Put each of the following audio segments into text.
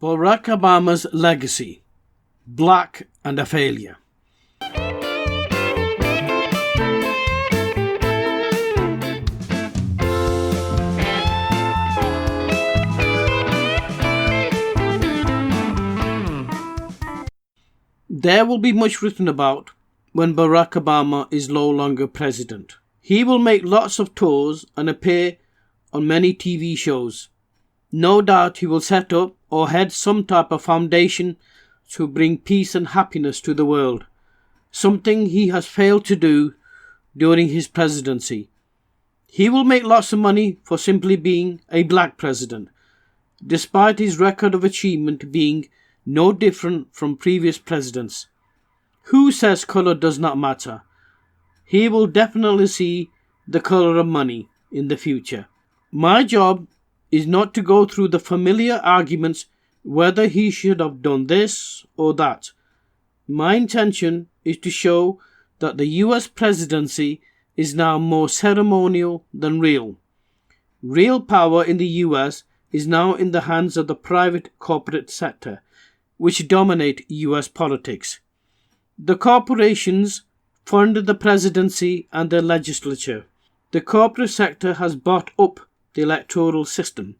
Barack Obama's legacy: black and a failure. There will be much written about when Barack Obama is no longer president. He will make lots of tours and appear on many TV shows. No doubt he will set up or head some type of foundation to bring peace and happiness to the world, something he has failed to do during his presidency. He will make lots of money for simply being a black president, despite his record of achievement being no different from previous presidents. Who says colour does not matter? He will definitely see the colour of money in the future. My job is not to go through the familiar arguments whether he should have done this or that. My intention is to show that the US presidency is now more ceremonial than real. Real power in the US is now in the hands of the private corporate sector, which dominate US politics. The corporations fund the presidency and the legislature. The corporate sector has bought up the electoral system.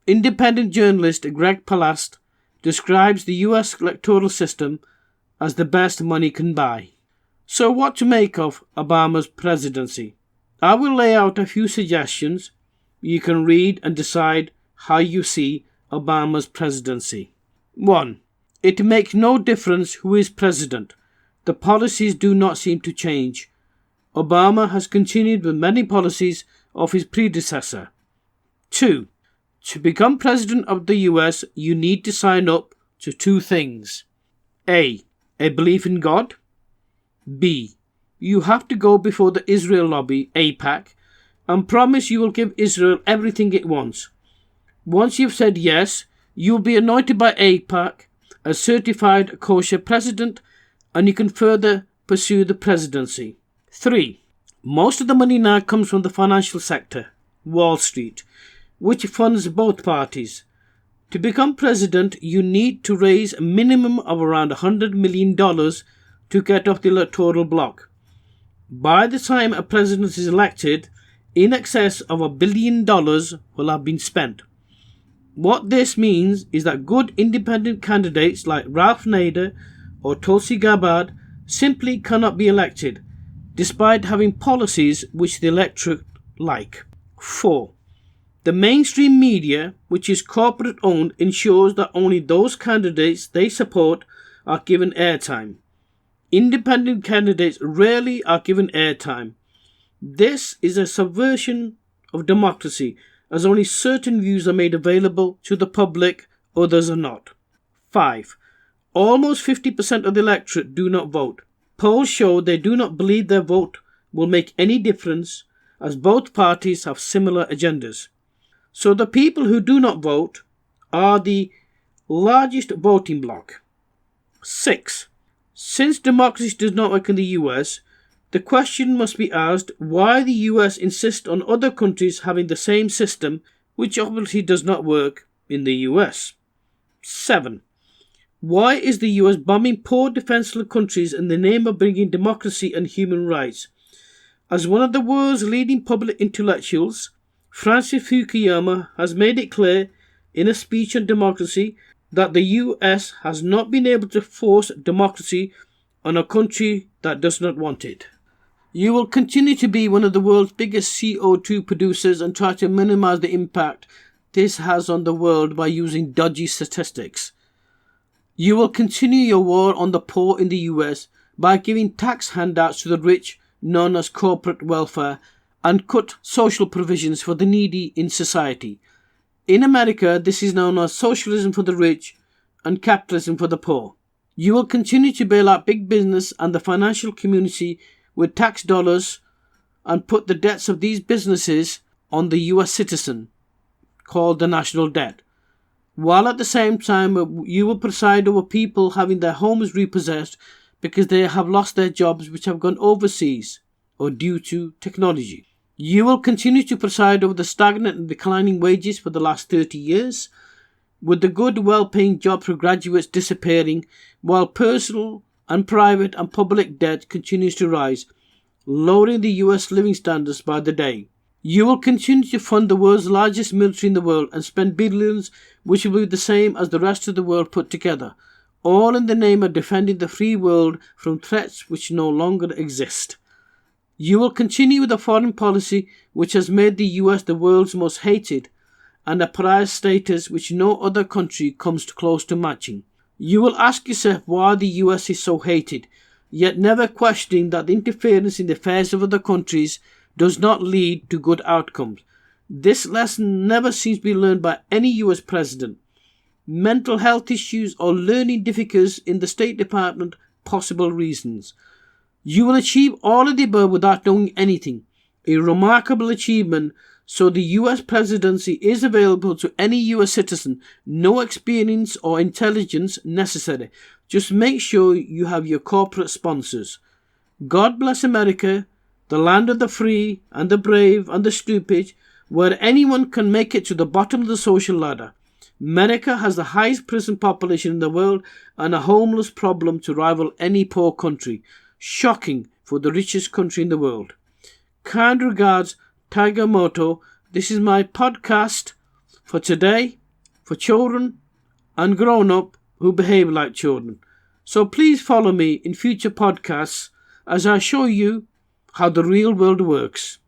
Independent journalist Greg Palast describes the US electoral system as the best money can buy. So what to make of Obama's presidency? I will lay out a few suggestions. You can read and decide how you see Obama's presidency. 1. It makes no difference who is president. The policies do not seem to change. Obama has continued with many policies of his predecessor. 2. To become president of the US, you need to sign up to 2 things. A belief in God. B. You have to go before the Israel lobby, AIPAC, and promise you will give Israel everything it wants. Once you've said yes, you will be anointed by AIPAC as certified kosher president, and you can further pursue the presidency. 3. Most of the money now comes from the financial sector, Wall Street, which funds both parties. To become president, you need to raise a minimum of around $100 million to get off the electoral block. By the time a president is elected, in excess of $1 billion will have been spent. What this means is that good independent candidates like Ralph Nader or Tulsi Gabbard simply cannot be elected, despite having policies which the electorate like. 4. The mainstream media, which is corporate owned, ensures that only those candidates they support are given airtime. Independent candidates rarely are given airtime. This is a subversion of democracy, as only certain views are made available to the public, others are not. 5. Almost 50% of the electorate do not vote. Polls show they do not believe their vote will make any difference, as both parties have similar agendas. So the people who do not vote are the largest voting bloc. 6. Since democracy does not work in the US, the question must be asked why the US insists on other countries having the same system, which obviously does not work in the US. 7. Why is the US bombing poor defenseless countries in the name of bringing democracy and human rights? As one of the world's leading public intellectuals, Francis Fukuyama has made it clear in a speech on democracy that the US has not been able to force democracy on a country that does not want it. You will continue to be one of the world's biggest CO2 producers and try to minimize the impact this has on the world by using dodgy statistics. You will continue your war on the poor in the US by giving tax handouts to the rich, known as corporate welfare, and cut social provisions for the needy in society. In America, this is known as socialism for the rich and capitalism for the poor. You will continue to bail out big business and the financial community with tax dollars and put the debts of these businesses on the US citizen, called the national debt, while at the same time you will preside over people having their homes repossessed because they have lost their jobs which have gone overseas or due to technology. You will continue to preside over the stagnant and declining wages for the last 30 years, with the good, well-paying jobs for graduates disappearing, while personal and private and public debt continues to rise, lowering the US living standards by the day. You will continue to fund the world's largest military in the world and spend billions, which will be the same as the rest of the world put together, all in the name of defending the free world from threats which no longer exist. You will continue with a foreign policy which has made the US the world's most hated and a pariah status which no other country comes close to matching. You will ask yourself why the US is so hated, yet never questioning that interference in the affairs of other countries does not lead to good outcomes. This lesson never seems to be learned by any US president. Mental health issues or learning difficulties in the State Department, possible reasons. You will achieve all of the above without knowing anything. A remarkable achievement. So the US presidency is available to any US citizen. No experience or intelligence necessary. Just make sure you have your corporate sponsors. God bless America, the land of the free and the brave and the stupid, where anyone can make it to the bottom of the social ladder. America has the highest prison population in the world and a homeless problem to rival any poor country. Shocking for the richest country in the world. Kind regards, Tiger Moto. This is my podcast for today, for children and grown-up who behave like children. So please follow me in future podcasts as I show you how the real world works.